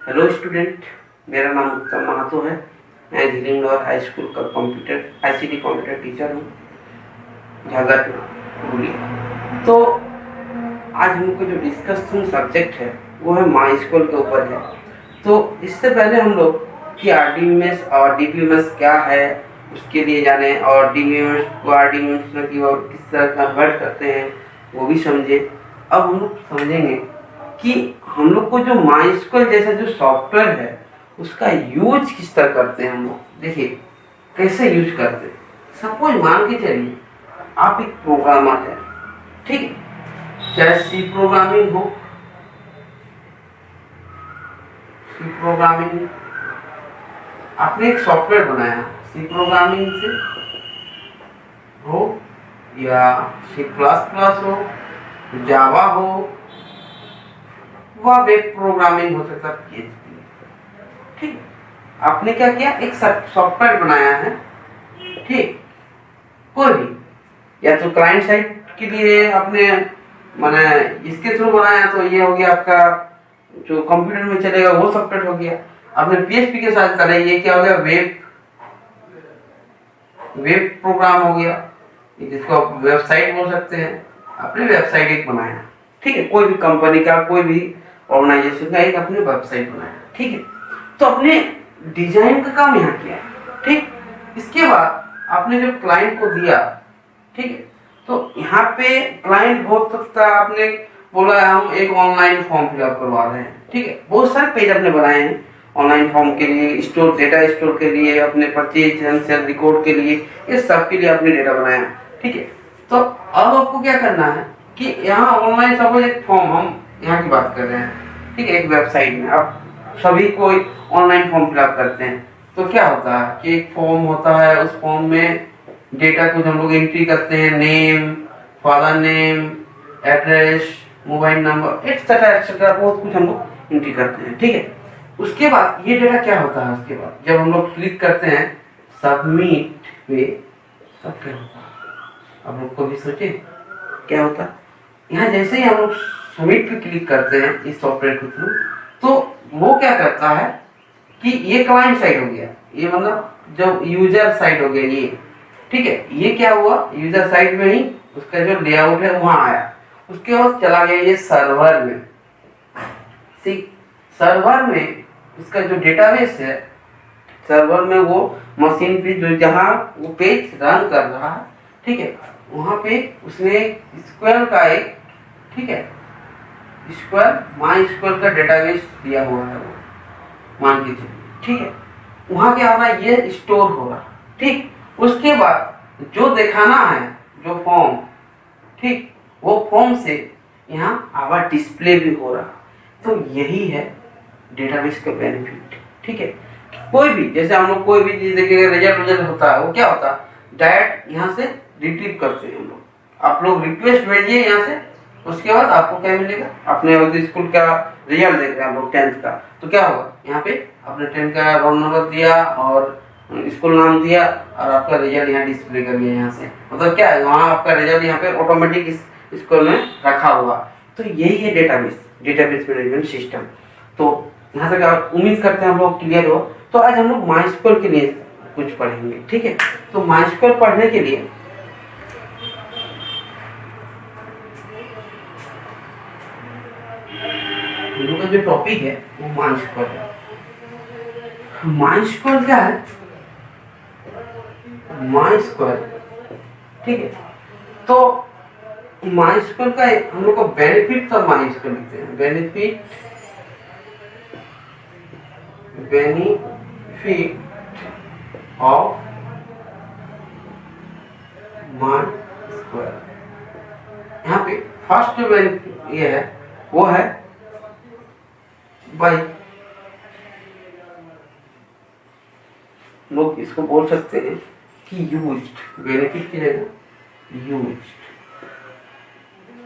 Hello student, मेरा नाम उत्तम महातो है। मैं झिलिंगौर हाई स्कूल का कंप्यूटर आईसीटी कंप्यूटर टीचर हूँ, झागाटू पुरुलिया। तो आज हम लोग का जो डिस्कशन सब्जेक्ट है वो है माई स्कूल के ऊपर है। तो इससे पहले हम लोग कि आरडीएमएस और डीबीएमएस क्या है उसके लिए जाने, और डीबीएमएस को आरडीएमएस में की और किस तरह कन्वर्ट करते हैं वो भी समझे। अब हम लोग समझेंगे कि हम लोग को जो माइस्क्वेल जैसा जो सॉफ्टवेयर है उसका यूज किस तरह करते हैं। हम लोग देखिए कैसे यूज करते हैं। सपोज मान के चलिए आप एक प्रोग्रामर है, ठीक है, चाहे सी प्रोग्रामिंग हो, सी प्रोग्रामिंग आपने एक सॉफ्टवेयर बनाया सी प्रोग्रामिंग से हो, या सी प्लस प्लस हो, जावा हो, वह वेब प्रोग्रामिंग हो सकता है। ठीक, आपने क्या किया, एक सॉफ्टवेयर बनाया है, ठीक, कोई भी, या तो क्लाइंट साइड के लिए आपने माने इसके थ्रू बनाया तो ये हो गया आपका जो कंप्यूटर में चलेगा वो सॉफ्टवेयर हो गया। आपने पीएचपी के साथ करा, ये क्या हो गया, वेब प्रोग्राम हो गया, जिसको आप वेबसाइट बोल सकते हैं। आपने वेबसाइट एक बनाया, ठीक है, कोई भी कंपनी का कोई भी ऑर्गेनाइजेशन का एक आपने वेबसाइट बनाया, ठीक है। तो अपने डिजाइन का काम यहाँ किया, ठीक। इसके बाद आपने जब क्लाइंट को दिया, ठीक है, तो यहाँ पे क्लाइंट हो सकता है आपने बोला हम एक ऑनलाइन फॉर्म फिलअप करवा रहे हैं, ठीक है, बहुत सारे पेज आपने बनाए हैं ऑनलाइन फॉर्म के लिए, स्टोर डेटा स्टोर के लिए, अपने परचेज एंड सेल रिकॉर्ड के लिए, इस सब के लिए आपने डेटा बनाया, ठीक है। तो अब आपको क्या करना है कि यहाँ ऑनलाइन सपोज एक फॉर्म, हम यहाँ की बात कर रहे हैं, ठीक है, एक वेबसाइट में आप सभी कोई ऑनलाइन फॉर्म फिलअप करते हैं। तो क्या होता है कि एक फॉर्म होता है, उस फॉर्म में डेटा कुछ हम लोग एंट्री करते हैं, name, father name, address, mobile number, etcetera etcetera, बहुत कुछ हम लोग एंट्री करते हैं, ठीक है। उसके बाद ये डेटा क्या होता है, उसके बाद जब हम लोग क्लिक करते हैं सबमिट पे, तब क्या होता है, आप लोग को भी सोचे क्या होता है। यहाँ जैसे ही हम लोग सबमिट पे क्लिक करते हैं इस सॉफ्टवेयर के थ्रू, तो वो क्या करता है कि ये क्लाइंट साइड हो गया, ये मतलब जब यूजर साइड हो गया ये, ठीक है, ये क्या हुआ, यूजर साइड में ही उसका जो लेआउट है वहां आया। उसके बाद चला गया ये सर्वर में, ठीक, सर्वर में उसका जो डेटाबेस है, सर्वर में वो मशीन पे जो जहां वो पेज रन कर रहा है, ठीक है, वहां पे उसने स्क्वेयर का एक, ठीक है, स्क्वेयर माई स्क्वेयर का डेटाबेस दिया हुआ है, वो मान के चलिए, ठीक है। वहां क्या होगा, ये स्टोर होगा, ठीक। उसके बाद जो दिखाना है जो फॉर्म, ठीक, वो फॉर्म से यहाँ आवाज डिस्प्ले भी हो रहा। तो यही है डेटाबेस का बेनिफिट, ठीक है। कोई भी जैसे हम लोग कोई भी चीज देखिएगा, रिजल्ट होता है, वो क्या होता है, डायरेक्ट यहाँ से रिट्रीव करते हैं हम लोग। आप लोग रिक्वेस्ट भेजिए यहाँ से, उसके बाद आपको क्या मिलेगा, अपने स्कूल का रिजल्ट देख रहे हैं आप लोग 10th का, तो क्या होगा, यहाँ पे अपने 10th का रोल नंबर दिया और स्कूल नाम दिया और आपका रिजल्ट यहाँ डिस्प्ले कर दिया। यहाँ से मतलब क्या है, वहाँ आपका रिजल्ट यहाँ पे ऑटोमेटिक इस स्कूल में रखा हुआ। तो यही है डेटाबेस मैनेजमेंट सिस्टम। तो यहाँ तक उम्मीद करते हैं हम लोग क्लियर हो। तो आज हम लोग माइस्क्वेल के लिए कुछ पढ़ेंगे, ठीक है। तो माइस्क्वेल पढ़ने के लिए हम लोग का जो टॉपिक है वो माइस्क्वेल है। माइस्क्वेल क्या है, माइस्क्वेल, ठीक है। तो माइस्क्वेल का हम लोग को बेनिफिट तो माइस्क्वेल लिखते हैं, बेनिफिट ऑफ माइस्क्वेल। यहाँ पे फर्स्ट जो बेनिफिट ये है वो है बाई, लोग इसको बोल सकते हैं कि यूज्ड, बेनिफिट की जगह यूज्ड,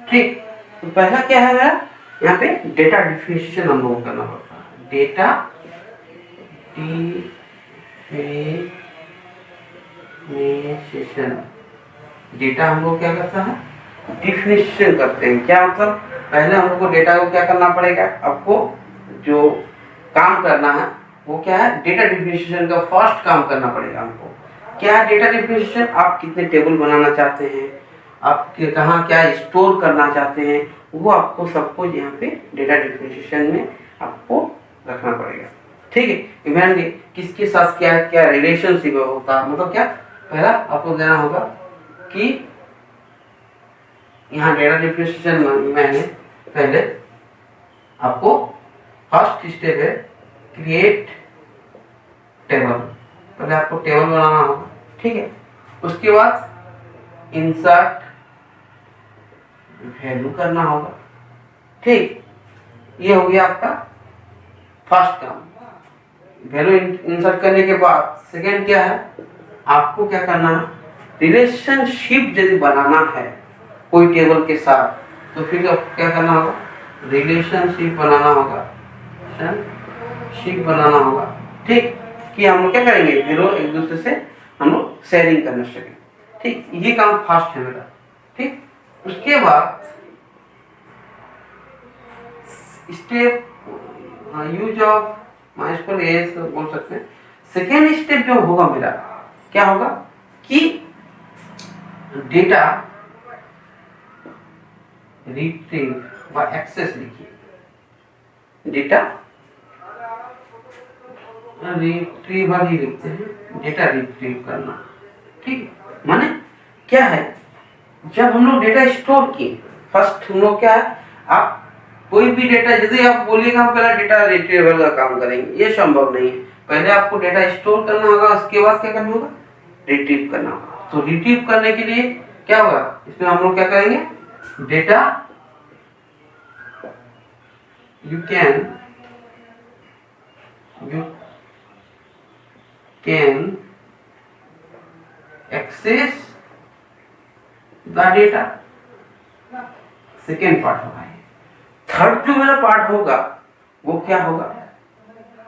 ठीक। तो पहला क्या है यहाँ पे, डेटा डिफिनेशन हम लोगों को करना पड़ता है, डेटा डिफिनेशन। डेटा हम लोग क्या करता है, डिफिनेशन करते हैं। क्या मतलब, पहले हम लोग को डेटा को क्या करना पड़ेगा, आपको जो काम करना है वो क्या है, डेटा डिफरेंशिएशन का फर्स्ट काम करना पड़ेगा हमको। क्या है डेटा डिफरेंशिएशन? आप कितने टेबल बनाना चाहते हैं, आप कहाँ क्या स्टोर करना चाहते हैं, वो आपको सब कुछ यहाँ पे डेटा डिफरेंशिएशन में आपको रखना पड़ेगा। ठीक है, इमेजिन किसके साथ क्या क्या रिलेशनशिप होता है, मतलब क्या पहला आपको देना होगा कि यहाँ डेटा डिफरेंशिएशन में पहले आपको फर्स्ट स्टेप है क्रिएट टेबल। पहले आपको टेबल बनाना होगा, ठीक है। उसके बाद इंसर्ट वैल्यू करना होगा, ठीक। ये हो गया आपका फर्स्ट काम। वैल्यू इंसर्ट करने के बाद सेकेंड क्या है, आपको क्या करना है, रिलेशनशिप यदि बनाना है कोई टेबल के साथ तो फिर क्या करना होगा, रिलेशनशिप बनाना होगा, रिलेशनशिप बनाना होगा, ठीक। कि हम लोग क्या करेंगे, वैल्यू एक दूसरे से हम लोग शेयरिंग करना सकें, ठीक। ये काम फास्ट है मेरा, ठीक। उसके बाद step use of MySQL as बोल सकते हैं। सेकेंड स्टेप जो होगा मेरा क्या होगा कि डेटा रिट्रीव व एक्सेस लिखिए, डेटा रिट्रीवर ही लिखते हैं, डेटा रिट्रीव करना, ठीक। माने क्या है, जब हम लोग डेटा स्टोर किए फर्स्ट हम लोग क्या है, आप कोई भी डेटा यदि आप बोलिएगा हम पहले डेटा रिट्रीवल का काम करेंगे, ये संभव नहीं है। पहले आपको डेटा स्टोर करना होगा, उसके बाद क्या करना होगा, रिट्रीव करना होगा। तो रिट्रीव करने के लिए क्या होगा, इसमें हम लोग क्या करेंगे, data you can access the data. Second part होगा। थर्ड जो मेरा पार्ट होगा वो क्या होगा,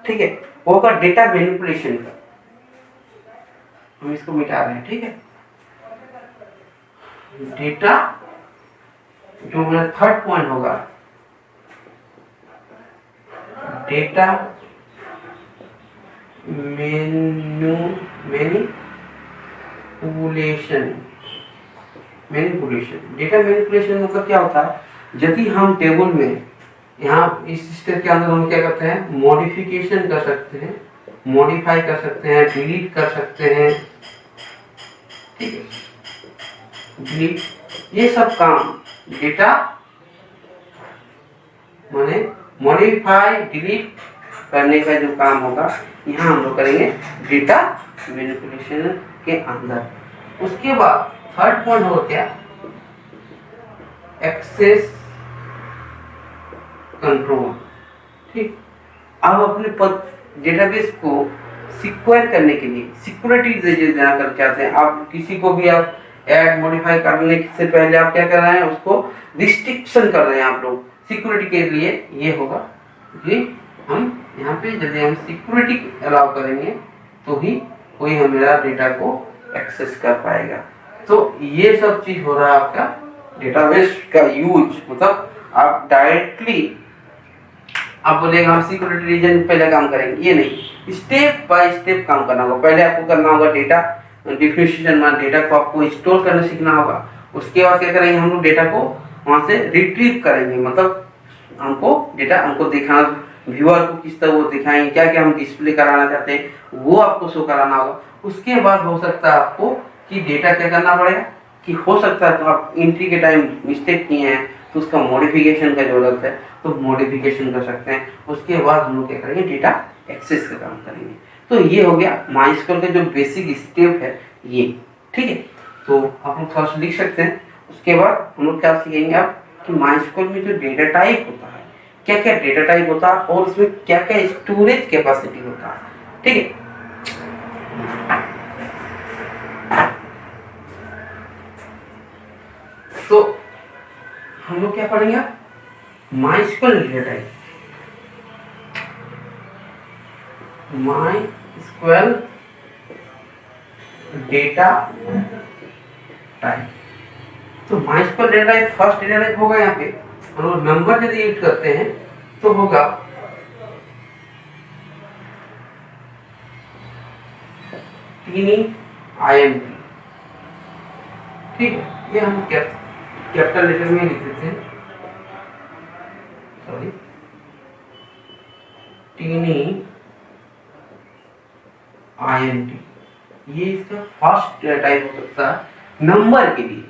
ठीक है, वो होगा डेटा मैनिपुलेशन का। हम इसको मिटा रहे हैं, ठीक है। डेटा जो मेरा थर्ड पॉइंट होगा, डेटा मैनिपुलेशन। डेटा मैनिपुलेशन मतलब क्या होता है, यदि हम टेबल में यहाँ इस स्टेप के अंदर हम क्या करते हैं, मॉडिफिकेशन कर सकते हैं, मॉडिफाई कर सकते हैं, डिलीट कर सकते हैं, ठीक है, डिलीट, ये सब काम डेटा माने मॉडिफाई डिलीट करने का जो काम होगा यहाँ हम लोग करेंगे डेटा मैनिपुलेशन के अंदर। उसके बाद थर्ड पॉइंट हो क्या, एक्सेस कंट्रोल, ठीक। अब अपने डेटाबेस को सिक्योर करने के लिए सिक्योरिटी देना कर चाहते हैं आप, किसी को भी आप ऐड मॉडिफाई करने से पहले आप क्या कर रहे हैं, उसको रिस्ट्रिक्शन कर रहे हैं आप लोग सिक्योरिटी के लिए। ये होगा कि हम यहाँ पे यदि हम सिक्योरिटी अलाउ करेंगे तो ही कोई हमारा डेटा को एक्सेस कर पाएगा। तो ये सब चीज हो रहा है आपका डेटाबेस का यूज, मतलब आप डायरेक्टली आप बोलेगा हम सिक्योरिटी रीजन पहले काम करेंगे, ये नहीं, स्टेप बाय स्टेप काम करना होगा। पहले आपको करना होगा डेटा डिफरेंशिएशन में, डेटा को आपको स्टोर करना सीखना होगा। उसके बाद क्या करेंगे, हम लोग डेटा को वहां से रिट्रीव करेंगे, मतलब हमको डेटा हमको दिखाना, व्यूअर को किस तरह वो दिखाएंगे, क्या क्या हम डिस्प्ले कराना चाहते हैं वो आपको शो कराना होगा। उसके बाद हो सकता है आपको कि डेटा क्या करना पड़ेगा, कि हो सकता है तो आप एंट्री के टाइम मिस्टेक किए हैं तो उसका मॉडिफिकेशन का जरूरत है तो मॉडिफिकेशन कर सकते हैं। उसके बाद हम लोग क्या करेंगे, डेटा एक्सेस का काम करेंगे। तो ये हो गया माइस्क्यूएल का जो बेसिक स्टेप है ये, ठीक है। तो आप लोग थोड़ा सा लिख सकते हैं। उसके बाद हम लोग क्या सीखेंगे आप कि माइस्क्यूएल में जो डेटा टाइप होता है, क्या क्या डेटा टाइप होता है और उसमें क्या क्या स्टोरेज कैपेसिटी होता है, ठीक है। तो हम लोग क्या पढ़ेंगे, MySQL data type, MySQL data type. तो MySQL data type first data type होगा यहाँ पे, और नंबर यदि यूज करते हैं तो होगा टीनी INT, ठीक है। ये हम कैपिटल लेटर में लिख देते हैं, सॉरी, टीनी INT, ये इसका फर्स्ट टाइप हो सकता है नंबर के लिए,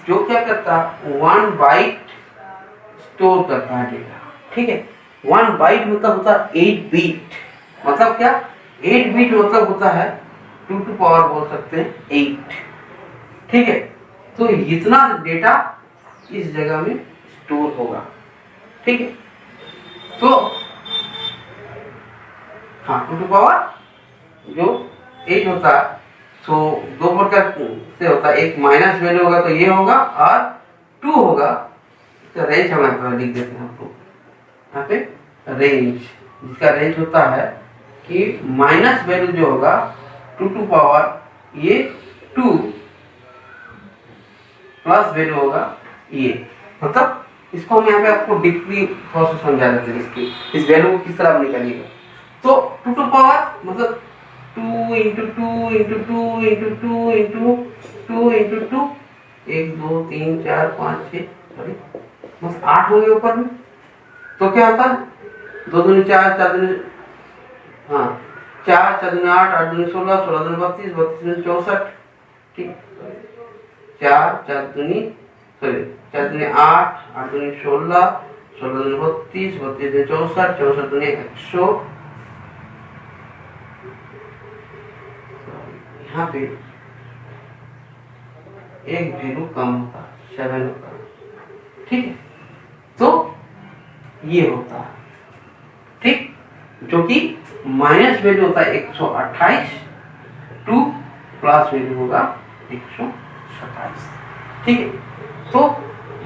जो क्या करता है 1 बाइट स्टोर करता है डेटा, ठीक है। 1 बाइट मतलब होता है 8 बीट, मतलब क्या 8 बीट मतलब होता है 2 टू पावर बोल सकते हैं 8, ठीक है। तो इतना डेटा इस जगह में स्टोर होगा, ठीक है। तो हाँ 2 टू पावर जो 8 होता है, तो दो प्रकार से होता है, एक माइनस वैल्यू होगा तो ये होगा, और 2 होगा तो रेंज हम यहाँ लिख देते हैं आपको, यहाँ पे रेंज, जिसका रेंज होता है कि माइनस वैल्यू जो होगा 2 टू पावर ये 2 प्लस वैल्यू होगा ये, मतलब इसको हम यहाँ पे आपको डीपली प्रोसेस समझा देते हैं, इसकी इस वैल्यू को किस तरह निकालिएगा। तो 2 टू पावर मतलब 2 into 2 into 2 into 2 into 2 into 2, 1 2 3 4 5 6, sorry बस 8 होंगे ऊपर में। तो क्या होता है 2 दूनी 4 4 दूनी, हाँ 4 4 दूनी 8 8 दूनी 16 16 दूनी 32 32 दूनी 64, ठीक, 4 4 दूनी, सॉरी 4 दूनी 8 8 दूनी 16 16 दूनी 32 32 दूनी 64 64 दूनी 100, यहाँ पे एक वैल्यू कम होता है 7 होता है, ठीक है। तो ये होता है, ठीक, जो कि माइनस वैल्यू होता है 128, 2 प्लस वैल्यू होगा 127, ठीक है। तो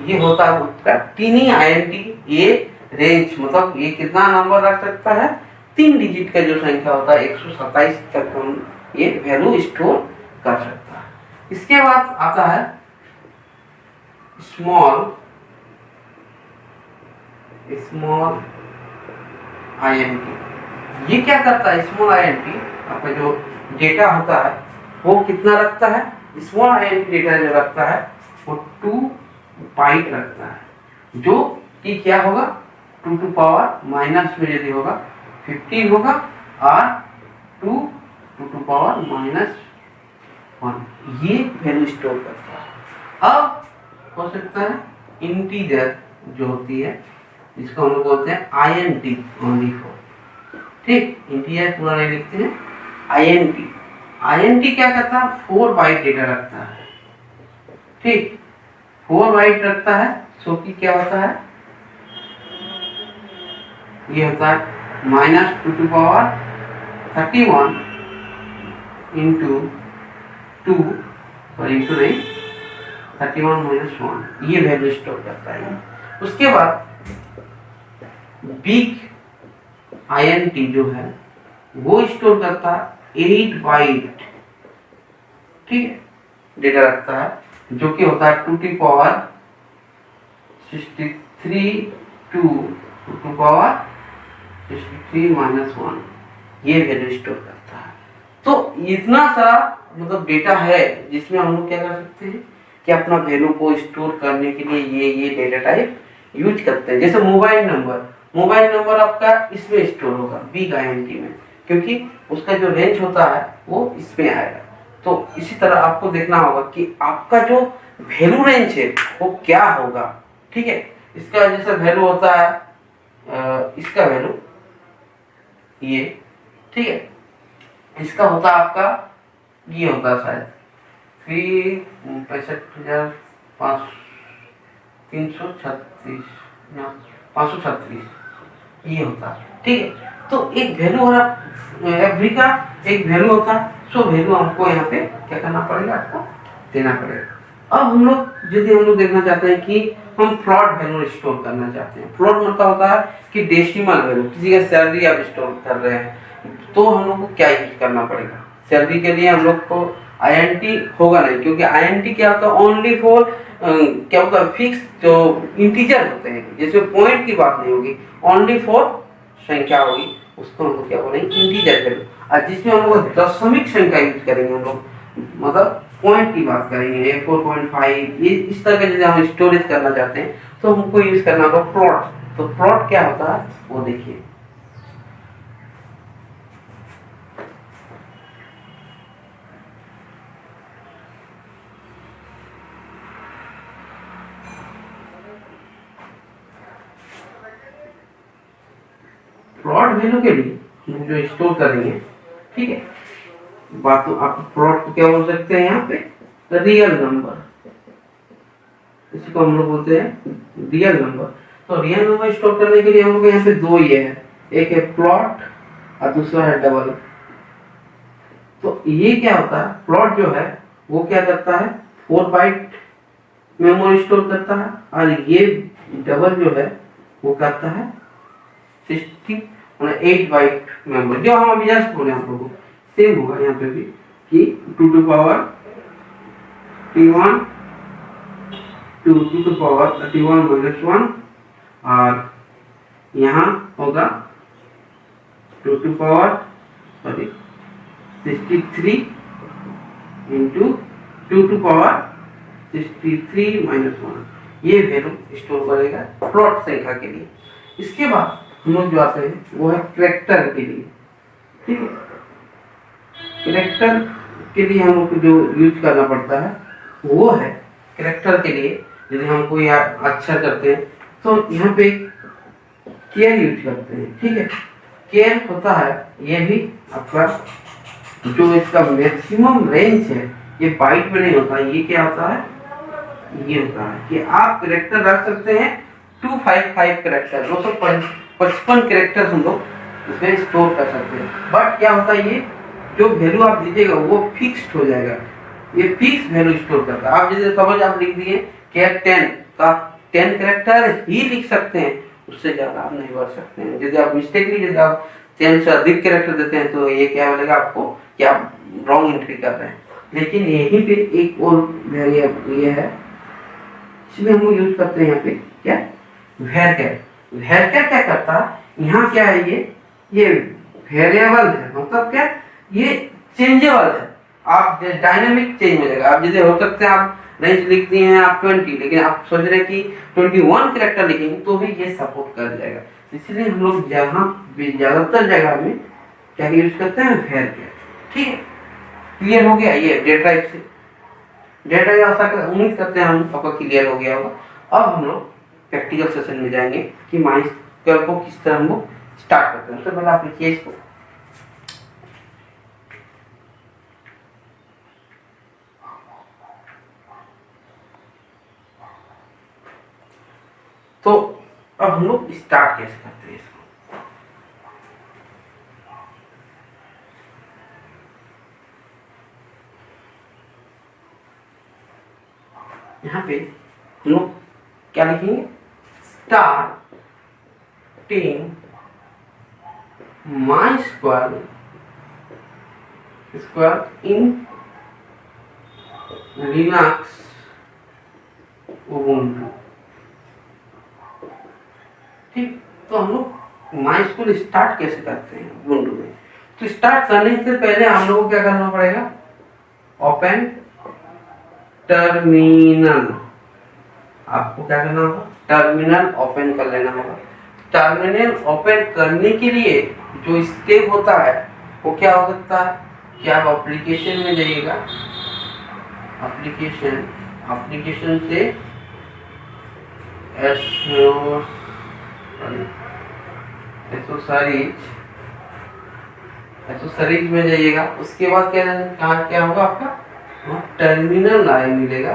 ये होता है उसका टीनी INT, ये रेंज मतलब ये कितना नंबर रख सकता है, 3 डिजिट का जो संख्या होता है 127 तक हम ये वैल्यू स्टोर कर सकता है। इसके बाद आता है स्मॉल INT। ये क्या करता है स्मॉल INT, आपका जो डेटा होता है वो कितना रखता है, स्मॉल INT डेटा जो रखता है वो 2 बाइट रखता है, जो कि क्या होगा 2 टू पावर माइनस में यदि होगा 15 होगा, और 2 टू पावर -1 ये वैल्यू स्टोर करता है। अब हो सकता है इंटीजर जो होती है जिसको हम लोग बोलते हैं INT ओनली फॉर, ठीक, इंटीजर पूरा नहीं लिखते हैं, INT क्या करता है 4 बाइट डेटा रखता है, ठीक, 4 बाइट रखता है, सो कि क्या होता है ये होता है -2 टू पावर 31 इंटू 2 और इंटू नहीं 31 -1 ये वैल्यू स्टोर करता है। उसके बाद बिग INT जो है वो स्टोर करता है 8 बाइट, ठीक है, डेटा रखता है, जो कि होता है 2 की पावर 63 2 टू पावर 63 -1 ये वैल्यू स्टोर करता है। तो इतना सारा मतलब डेटा है जिसमें हम लोग क्या कर सकते हैं कि अपना वैल्यू को स्टोर करने के लिए ये डेटा टाइप यूज करते हैं। जैसे मोबाइल नंबर आपका इसमें स्टोर होगा बिग INT में, क्योंकि उसका जो रेंज होता है वो इसमें आएगा। तो इसी तरह आपको देखना होगा कि आपका जो वैल्यू रेंज है वो क्या होगा, ठीक है। इसका जैसे वैल्यू होता है इसका वैल्यू ये, ठीक है, इसका होता है आपका ये होता है शायद 536 ये होता है, ठीक है। तो एक वैल्यू और एवरी का एक वैल्यू होता है, सो वैल्यू हमको यहाँ पे क्या करना पड़ेगा, आपको देना पड़ेगा। अब हम लोग देखना चाहते हैं कि हम फ्लोट वैल्यू स्टोर करना चाहते हैं। फ्लोट मतलब होता है कि डेसिमल वैल्यू, किसी का सैलरी आप स्टोर कर रहे हैं, तो हम लोग को क्या यूज करना पड़ेगा। सैलरी के लिए हम लोग को INT होगा नहीं, क्योंकि INT क्या होता है ओनली फॉर क्या होता है फिक्स जो इंटीजर होते हैं, जिसमें पॉइंट की बात नहीं होगी, ओनली फॉर संख्या होगी, उसको हम लोग क्या बोलेंगे, इंटीजर वैल्यू। और जिसमें हम लोग दशमिक संख्या यूज करेंगे, हम लोग मतलब पॉइंट की बात करेंगे, 4.5, ये इस तरह का यदि हम स्टोरेज करना चाहते हैं तो हमको यूज करना होगा प्लॉट। तो प्लॉट क्या होता है वो देखिए, प्लॉट वैल्यू के लिए हम जो स्टोर करेंगे, ठीक है, बात तो आप प्लॉट को क्या बोल सकते हैं यहाँ पे, रियल नंबर, इसको हम लोग बोलते हैं रियल नंबर। तो रियल नंबर स्टोर करने के लिए हम लोग यहाँ पे दो ये है, एक है प्लॉट और दूसरा है डबल। तो ये क्या होता है, प्लॉट जो है वो क्या करता है, 4 बाइट मेमोरी स्टोर करता है, और ये डबल जो है वो करता है 8 बाइट मेमोरी। जो हम अभी जस्ट बोले आप लोगों को सेम होगा यहाँ पे भी कि 2 to power T1 2 to power 31 minus 1, और यहाँ होगा 2 to power 63 into 2 to power 63 minus 1। ये वैल्यू स्टोर करेगा प्लॉट संख्या के लिए। इसके बाद हम लोग जो आते हैं वो है कैरेक्टर के लिए, ठीक है। कैरेक्टर के लिए हम लोग को जो यूज करना पड़ता है वो है, कैरेक्टर के लिए यदि हम कोई अक्षर करते हैं तो यहाँ पे केयर यूज करते हैं, ठीक है। केयर होता है ये भी आपका, जो इसका मैक्सिमम रेंज है ये बाइट में नहीं होता, ये क्या होता है, ये होता है कि आप कैरेक्टर रख सकते हैं 255 कैरेक्टर, 255 कैरेक्टर हम लोग इसमें स्टोर कर सकते हैं। बट क्या होता है, ये जो वैल्यू आप दीजिएगा वो फिक्स्ड हो जाएगा, ये फिक्स वैल्यू स्टोर करता है। आप जैसे सपोज आप लिख दिए केयर 10, तो आप 10 कैरेक्टर ही लिख सकते हैं, उससे ज्यादा आप नहीं बढ़ सकते हैं। यदि आप मिस्टेकली यदि आप 10 से अधिक कैरेक्टर देते हैं तो ये क्या बोलेगा आपको कि आप रॉन्ग एंट्री कर रहे हैं। लेकिन यहीं पे एक और वेरिएबल ये है, इसमें हम यूज करते हैं यहाँ पे क्या, वेरिएबल। वेरिएबल क्या करता है, यहाँ क्या है, ये वेरिएबल है, मतलब क्या, ये चेंजेबल है, आप डायनामिक चेंज हो जाएगा। आप जैसे हो सकते हैं आप रेंज लिख दिए हैं आप 20, लेकिन आप सोच रहे हैं कि 21 कैरेक्टर लिखेंगे तो भी ये सपोर्ट कर जाएगा। इसलिए हम लोग जहाँ ज्यादातर जगह में क्या यूज करते हैं, वेरिएबल, ठीक है। क्लियर हो गया ये डेटा टाइप से, डेटा आशा कर उम्मीद करते हैं हम आपका क्लियर हो गया होगा। अब हम लोग प्रैक्टिकल सेशन में जाएंगे कि माइस्क्वेयर को किस तरह हम लोग स्टार्ट करते हैं। उससे पहले आप लिखिए इसको, तो अब हम लोग स्टार्ट कैसे करते हैं इसको। यहाँ पे हम लोग क्या लिखेंगे, स्टार्टिंग माइस्क्वेयर इन लिनक्स उबुंटू, ठीक। तो हम लोग माइस्क्वेयर स्टार्ट कैसे करते हैं उबुंटू में, तो स्टार्ट करने से पहले हम लोग को क्या करना पड़ेगा, ओपन टर्मिनल, आपको क्या करना होगा, टर्मिनल ओपन कर लेना होगा। टर्मिनल ओपन करने के लिए जो स्टेप होता है वो क्या हो सकता है कि आप एप्लीकेशन में जाइएगा, एप्लीकेशन से एसोसरीज में जाइएगा। उसके बाद क्या होगा आपका, टर्मिनल लाइन मिलेगा,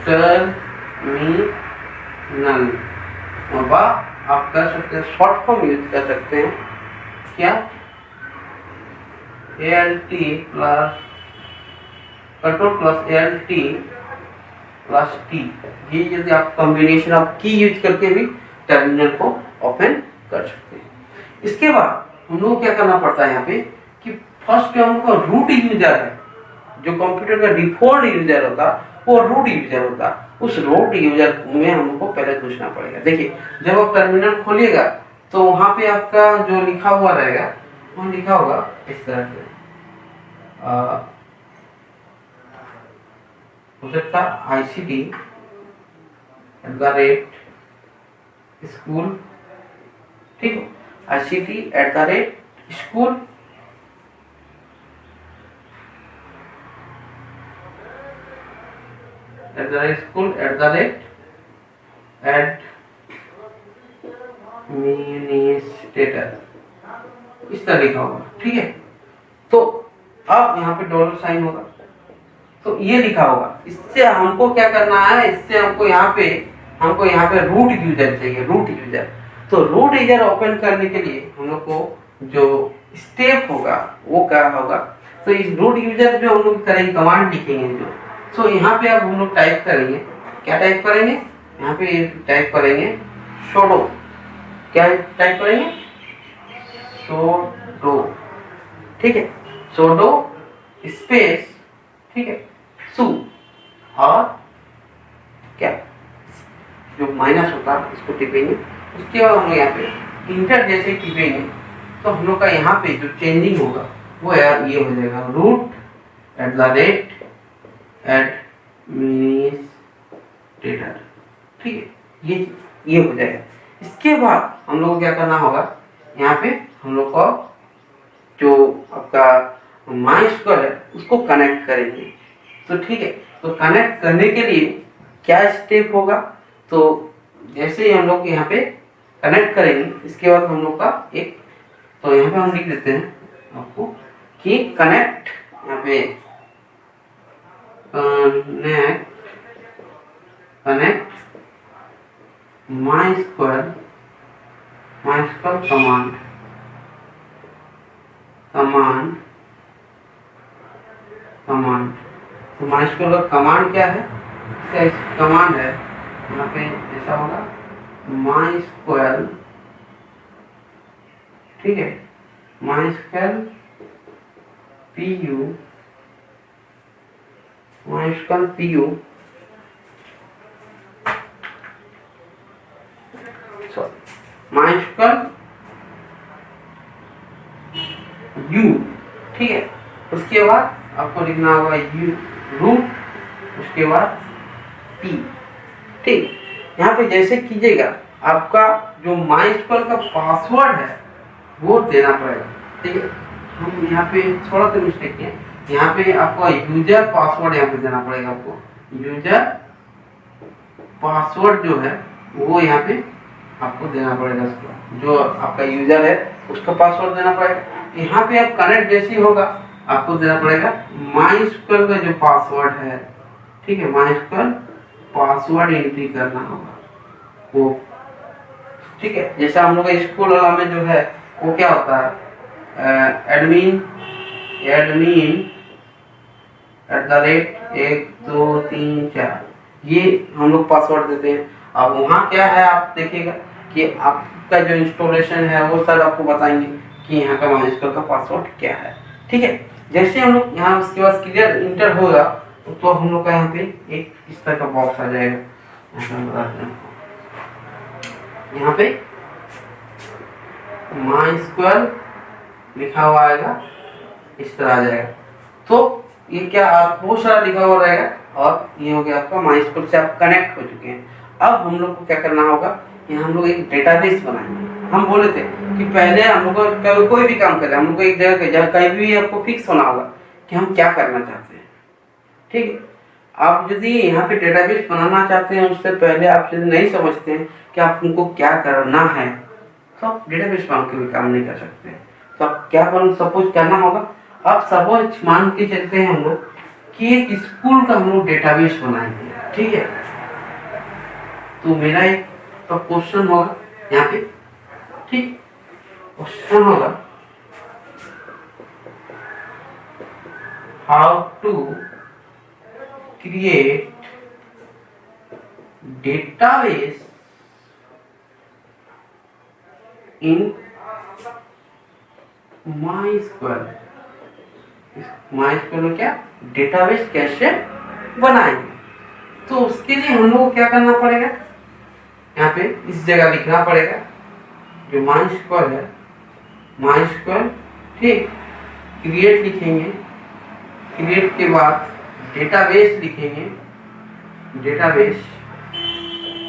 टर्मिनल, और आप कर सकते हैं शॉर्ट फॉर्म यूज कर सकते हैं क्या, ALT plus control plus ALT plus T। ये यदि आप कॉम्बिनेशन ऑफ की यूज करके भी टर्मिनल को ओपन कर सकते हैं। इसके बाद हम लोग क्या करना पड़ता है यहाँ पे कि फर्स्ट जो हमको रूट यूजर है, जो कंप्यूटर का डिफॉल्ट यूजर होता है वो रूट यूजर होता है, उस रूट यूजर में हमको पहले घुसना पड़ेगा। देखिए जब आप टर्मिनल खोलिएगा तो वहां पे आपका जो लिखा हुआ रहेगा वो लिखा होगा इस तरह से हो सकता ICT@school, ठीक है, ICT@school administrator इस तरह लिखा होगा, ठीक है। तो अब यहाँ पे डॉलर साइन होगा तो ये लिखा होगा। इससे हमको क्या करना है, इससे हमको यहाँ पे रूट यूजर चाहिए, रूट यूजर। तो रूट यूजर ओपन करने के लिए हम लोग को जो स्टेप होगा वो क्या होगा, तो इस रूट यूजर जो हम लोग करेंगे कमांड लिखेंगे जो, तो यहाँ पे अब हम लोग टाइप करेंगे, क्या टाइप करेंगे, यहाँ पे टाइप करेंगे sudo, क्या टाइप करेंगे, sudo, ठीक है, sudo स्पेस, ठीक है, सु और क्या जो माइनस होता है इसको टिपेंगे। उसके बाद हम लोग यहाँ पे इंटर जैसे टिपेंगे तो हम लोग का यहाँ पे जो चेंजिंग होगा वो यार ये हो जाएगा root@administrator, ठीक है, ये हो जाएगा। इसके बाद हम लोग को क्या करना होगा, यहाँ पे हम लोग को जो आपका MySQL है उसको कनेक्ट करेंगे। तो ठीक है, तो कनेक्ट करने के लिए क्या स्टेप होगा, तो जैसे ही हम लोग यहाँ पे कनेक्ट करेंगे इसके बाद हम लोग का एक, तो यहाँ पे हम लिख देते हैं आपको कि कनेक्ट, यहाँ पे कनेक्ट MySQL कमांड। तो MySQL का कमांड क्या है, इसका कमांड है यहाँ पे ऐसा होगा MySQL, ठीक है, MySQL PU MySQL U, ठीक है। उसके बाद आपको लिखना होगा U रूट, उसके बाद P, ठीक। यहाँ पे जैसे कीजिएगा आपका जो MySQL का पासवर्ड है वो देना पड़ेगा, ठीक है। हम यहाँ पे थोड़ा सा मिस्टेक है, यहाँ पे आपको यूजर पासवर्ड यहाँ पे देना पड़ेगा, आपको यूजर पासवर्ड जो है वो यहाँ पे आपको देना पड़ेगा, उसको जो आपका यूजर है उसका पासवर्ड देना पड़ेगा। यहाँ पे आप कनेक्ट जैसी होगा आपको देना पड़ेगा MySQL का जो पासवर्ड है, ठीक है, MySQL पासवर्ड एंट्री करना होगा वो, ठीक है। जैसा हम लोग का स्कूल वाला में जो है वो क्या होता है, एडमिन @123 ये हम लोग पासवर्ड देते हैं। अब वहाँ क्या है आप देखिएगा कि आपका जो इंस्टॉलेशन है वो सर आपको बताएंगे कि यहाँ का MySQL का पासवर्ड क्या है, ठीक है। जैसे हम लोग यहाँ उसके बाद क्लियर इंटर होगा तो हम लोग का यहाँ पे एक इस तरह का बॉक्स आ जाएगा, यहाँ पे MySQL लिखा हुआ आएगा, इस तरह आ जाएगा। तो ये क्या बहुत सारा लिखा हुआ रहेगा और ये हो गया आपका MySQL से आप कनेक्ट हो चुके हैं। अब हम लोग को क्या करना होगा, यहाँ हम लोग एक डेटाबेस बनाएंगे। हम बोले थे कि पहले हम लोग को कोई भी काम करें, हम लोग को एक जगह कहीं भी आपको फिक्स होना होगा कि हम क्या करना चाहते हैं, ठीक है। आप यदि यहाँ पे डेटाबेस बनाना चाहते हैं उससे पहले आप यदि नहीं समझते हैं कि आपको क्या करना है तो आप डेटाबेस बना के भी काम नहीं कर सकते। तो आप क्या सपोज करना होगा, अब सपोज मान के चलते हैं हम लोग कि एक स्कूल का हम लोग डेटाबेस बनाएंगे, ठीक है। तो मेरा एक तो क्वेश्चन होगा यहाँ पे, ठीक, क्वेश्चन होगा how to create database in MySQL। MySQL में क्या डेटाबेस कैसे बनाएंगे, तो उसके लिए हम लोग को क्या करना पड़ेगा, यहाँ पे इस जगह लिखना पड़ेगा जो माई स्क्वायर है, माई स्क्वायर, ठीक, क्रिएट लिखेंगे, क्रिएट के बाद डेटाबेस लिखेंगे, डेटाबेस,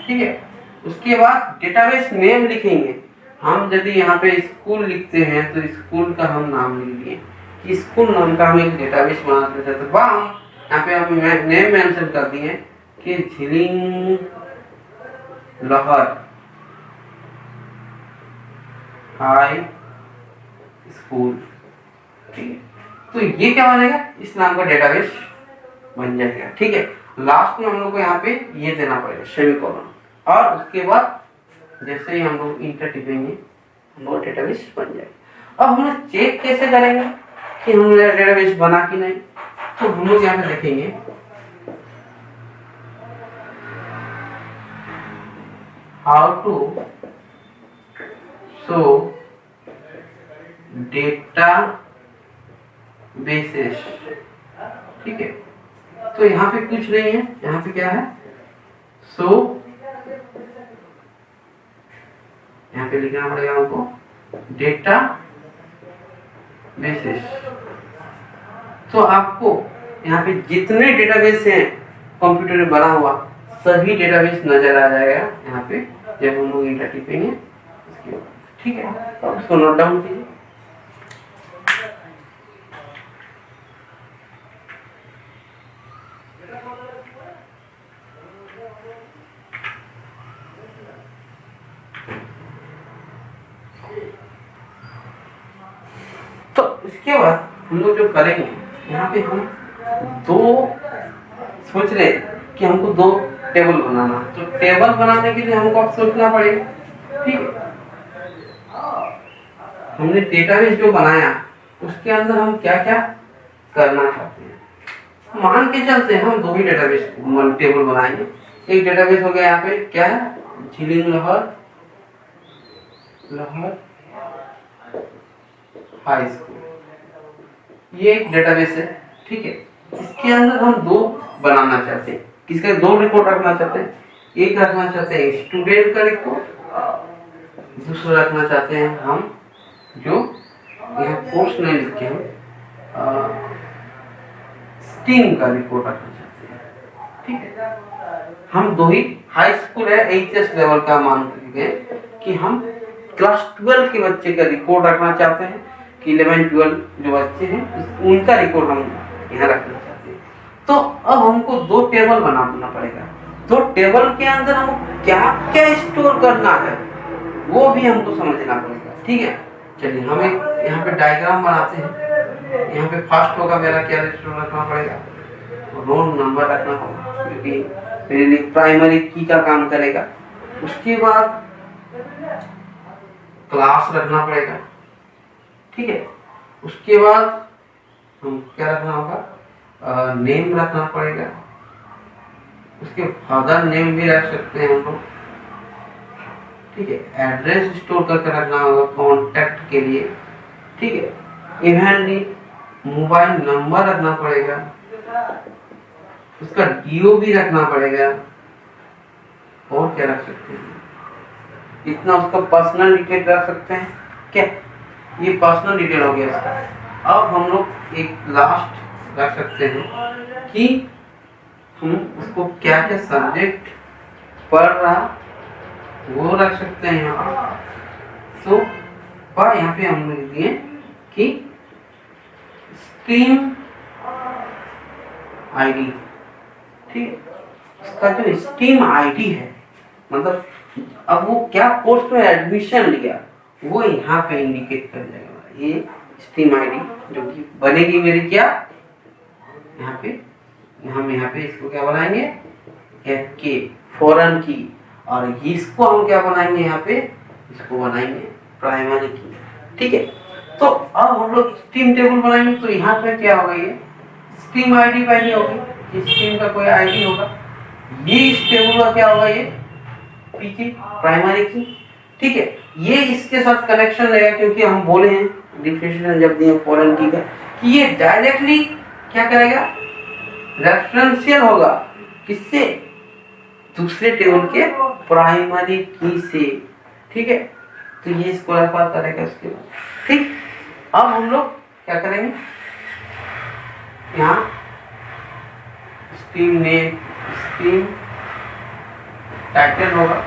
ठीक है। उसके बाद डेटाबेस नेम लिखेंगे। हम यदि यहाँ पे स्कूल लिखते हैं तो स्कूल का हम नाम लिख लिए कि स्कूल नाम का हम एक डेटाबेस बनाते थे, तो वह हम यहाँ पे हम नेम मेंशन कर दिए कि झिलिंग लहर हाई स्कूल, ठीक है। तो ये क्या बनेगा, इस नाम का डेटाबेस बन जाएगा, ठीक है। लास्ट में हम लोग को यहाँ पे ये देना पड़ेगा सेमीकोलन, और उसके बाद जैसे ही हम लोग इंटर टिपेंगे हम लोग डेटाबेस बन जाएगा। अब हम लोग चेक कैसे करेंगे कि हमने डेटाबेस बना कि नहीं, तो हम लोग यहाँ पे देखेंगे how to show databases, ठीक है। तो यहाँ पे कुछ नहीं है, यहाँ पे क्या है, सो यहाँ पे लिखना पड़ेगा हमको डेटा बेसिस। तो आपको यहाँ पे जितने डेटाबेस हैं कंप्यूटर में बना हुआ सभी डेटाबेस नजर आ जाएगा यहाँ पे जब हम लोग इंटर टिपेंगे उसके बाद, ठीक है। तो उसको नोट डाउन कीजिए। तो इसके बाद हम लोग जो करेंगे यहाँ पे हम दो सोच रहे कि हमको दो टेबल बनाना, तो टेबल बनाने के लिए हमको अब सोचना पड़ेगा, ठीक है। हमने डेटाबेस जो बनाया उसके अंदर हम क्या क्या करना चाहते हैं। मान के चलते हैं हम दो ही डेटाबेस टेबल बनाएंगे। एक डेटाबेस हो गया यहाँ पे क्या है, झिलिंग लहर हाई स्कूल, ये एक डेटाबेस है, ठीक है। इसके अंदर हम दो बनाना चाहते हैं, किसका दो रिकॉर्ड रखना चाहते हैं, एक रखना चाहते हैं स्टूडेंट का रिकॉर्ड, दूसरा रखना चाहते हैं हम जो यहाँ कोर्स नहीं लिखे हैं स्ट्रीम का रिकॉर्ड रखना चाहते हैं, ठीक है। हम दो ही हाई स्कूल है एचएस लेवल का मान करके कि हम क्लास 12 के बच्चे का रिकॉर्ड रखना चाहते हैं कि 11-12 जो बच्चे हैं उनका रिकॉर्ड हम यहाँ रखना चाहते हैं। तो अब हमको दो टेबल बनाना पड़ेगा, दो टेबल के अंदर हमको क्या क्या स्टोर करना है वो भी हमको समझना पड़ेगा, ठीक है। चलिए हम एक यहाँ पे डायग्राम बनाते हैं। यहाँ पे फर्स्ट होगा मेरा क्या स्टोर रखना पड़ेगा, रोल नंबर रखना होगा क्योंकि मेरे लिए प्राइमरी की का काम करेगा। उसके बाद क्लास रखना पड़ेगा, ठीक है। उसके बाद हम क्या रखना होगा, नेम रखना पड़ेगा। उसके फादर नेम भी रख सकते हैं हम लोग, ठीक है। एड्रेस स्टोर करके रखना होगा कॉन्टैक्ट के लिए, ठीक है। इवेंटली मोबाइल नंबर रखना पड़ेगा, उसका डीओ भी रखना पड़ेगा। और क्या रख सकते हैं, इतना उसका पर्सनल डिटेल रख सकते हैं क्या, ये पर्सनल डिटेल हो गया इसका। अब हम लोग एक लास्ट रख सकते हैं कि हम उसको क्या क्या सब्जेक्ट पढ़ रहा वो रख सकते हैं यहाँ। तो यहाँ पे हम लिख दिए कि स्ट्रीम आईडी, ठीक है। इसका जो स्ट्रीम आईडी है मतलब अब वो क्या कोर्स में एडमिशन लिया वो यहाँ पे इंडिकेट कर जाएगा। ये स्ट्रीम आईडी जो कि बनेगी मेरी क्या यहाँ पे, हम यहाँ पे इसको क्या बनाएंगे FK फॉरेन की, और इसको हम क्या बनाएंगे यहाँ पे, इसको बनाएंगे प्राइमरी की, ठीक है। तो अब हम लोग स्ट्रीम टेबल बनाएंगे तो यहाँ पे क्या होगा, ये स्ट्रीम आईडी पहले होगी, स्ट्रीम का कोई आईडी होगा, ये इस टेबल का क्या होगा, ये पीछे प्राइमरी की, ठीक है। ये इसके साथ कनेक्शन लेगा क्योंकि हम बोले हैं डिफिनेशन जब दिए फॉरेन की का कि ये डायरेक्टली क्या करेगा, रेफरेंशियल होगा किससे? दूसरे टेबल के प्राइमरी की से। ठीक है, तो ये स्क्वायर पाथ करेगा उसके बाद। ठीक, अब हम लोग क्या करेंगे, यहाँ स्ट्रीम टाइटल होगा